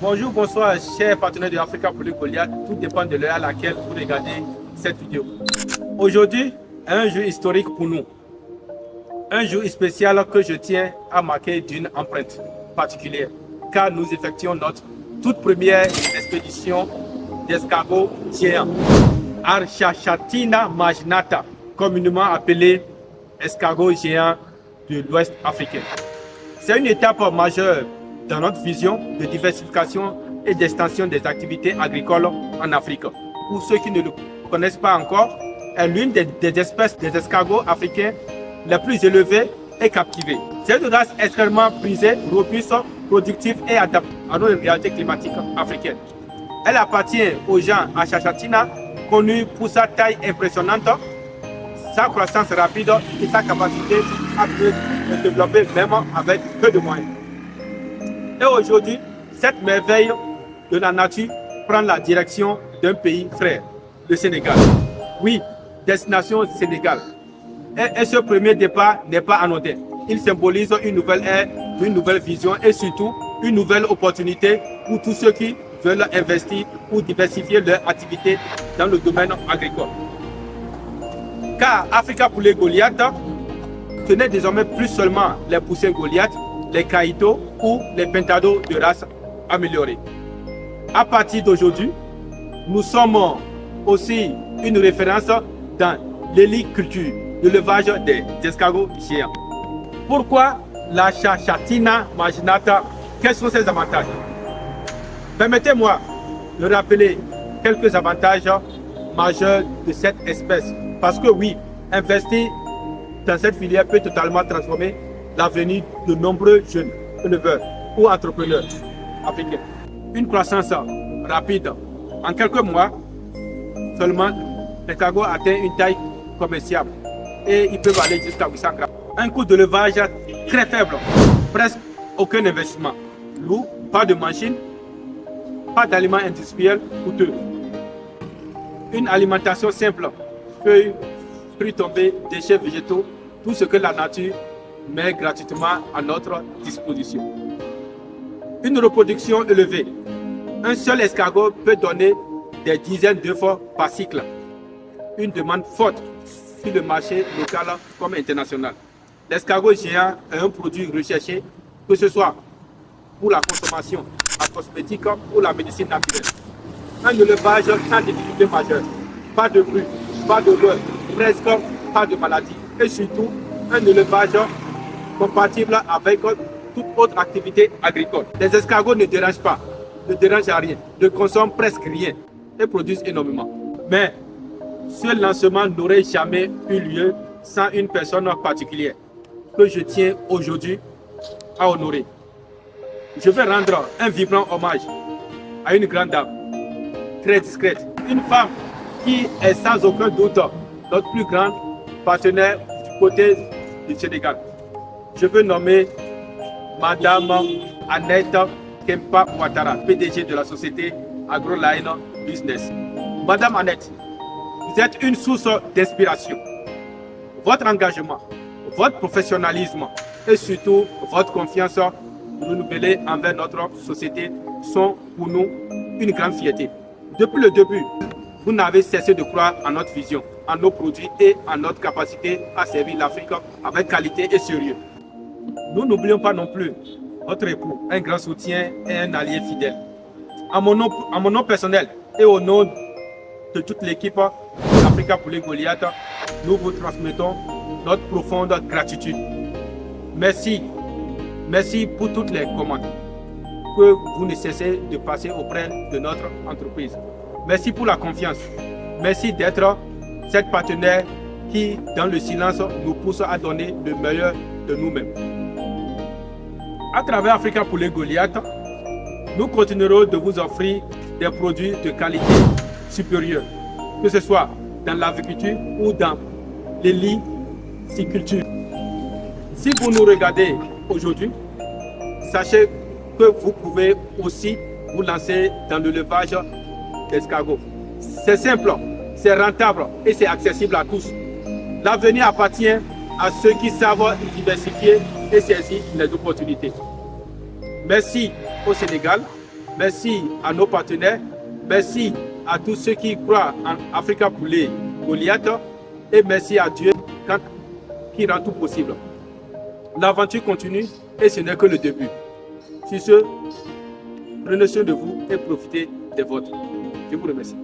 Bonjour, bonsoir, chers partenaires de Africa pour le Goliath. Tout dépend de l'heure à laquelle vous regardez cette vidéo. Aujourd'hui, un jour historique pour nous. Un jour spécial que je tiens à marquer d'une empreinte particulière, car nous effectuons notre toute première expédition d'escargots géants. Archachatina marginata, communément appelé escargot géant de l'Ouest africain. C'est une étape majeure dans notre vision de diversification et d'extension des activités agricoles en Afrique. Pour ceux qui ne le connaissent pas encore, est l'une des espèces des escargots africains les plus élevées et captivées. C'est une race extrêmement prisée, robuste, productive et adaptée à nos réalités climatiques africaines. Elle appartient au genre Archachatina, connu pour sa taille impressionnante, sa croissance rapide et sa capacité à se développer même avec peu de moyens. Et aujourd'hui, cette merveille de la nature prend la direction d'un pays frère, le Sénégal. Oui, destination Sénégal. Et ce premier départ n'est pas anodin. Il symbolise une nouvelle ère, une nouvelle vision et surtout une nouvelle opportunité pour tous ceux qui veulent investir ou diversifier leur activité dans le domaine agricole. Car Africa pour les Goliaths, ce n'est désormais plus seulement les poussins Goliath, les caïtos ou les pentados de race améliorée. À partir d'aujourd'hui, nous sommes aussi une référence dans l'héliculture, l'élevage des escargots géants. Pourquoi la Archachatina marginata? Quels sont ses avantages? Permettez-moi de rappeler quelques avantages majeurs de cette espèce. Parce que oui, investir dans cette filière peut totalement transformer l'avenir de nombreux jeunes éleveurs ou entrepreneurs africains. Une croissance rapide. En quelques mois, seulement, l'escargot atteint une taille commerciable et ils peuvent aller jusqu'à 800 grammes. Un coût d'élevage très faible, presque aucun investissement. Lourd, pas de machine, pas d'aliments industriels coûteux. Une alimentation simple, feuilles, fruits tombés, déchets végétaux, tout ce que la nature met gratuitement à notre disposition. Une reproduction élevée. Un seul escargot peut donner des dizaines d'œufs par cycle. Une demande forte sur le marché local comme international. L'escargot géant est un produit recherché, que ce soit pour la consommation, la cosmétique ou la médecine naturelle. Un élevage sans difficulté majeure. Pas de bruit, pas de beurre, presque pas de maladie. Et surtout, un élevage compatible avec toute autre activité agricole. Les escargots ne dérangent pas, ne dérangent à rien, ne consomment presque rien et produisent énormément. Mais ce lancement n'aurait jamais eu lieu sans une personne particulière que je tiens aujourd'hui à honorer. Je vais rendre un vibrant hommage à une grande dame, très discrète, une femme qui est sans aucun doute notre plus grande partenaire du côté du Sénégal. Je veux nommer Madame Annette Kempa Ouattara, PDG de la société AgroLine Business. Madame Annette, vous êtes une source d'inspiration. Votre engagement, votre professionnalisme et surtout votre confiance renouvelée envers notre société sont pour nous une grande fierté. Depuis le début, vous n'avez cessé de croire en notre vision, en nos produits et en notre capacité à servir l'Afrique avec qualité et sérieux. Nous n'oublions pas non plus votre époux, un grand soutien et un allié fidèle. À mon nom personnel et au nom de toute l'équipe d'Africa pour les Goliaths, nous vous transmettons notre profonde gratitude. Merci. Merci pour toutes les commandes que vous ne cessez de passer auprès de notre entreprise. Merci pour la confiance. Merci d'être cette partenaire qui, dans le silence, nous pousse à donner le meilleur de nous-mêmes. À travers Africa pour les Goliaths, nous continuerons de vous offrir des produits de qualité supérieure, que ce soit dans l'agriculture ou dans l'héliculture. Si vous nous regardez aujourd'hui, sachez que vous pouvez aussi vous lancer dans l'élevage d'escargots. C'est simple, c'est rentable et c'est accessible à tous. L'avenir appartient à ceux qui savent diversifier et saisir les opportunités. Merci au Sénégal, Merci à nos partenaires. Merci à tous ceux qui croient en Africa Poulet Goliath. Et merci à Dieu qui rend tout possible. L'aventure continue et ce n'est que le début. Sur ce, prenez soin de vous et profitez des vôtres. Je vous remercie.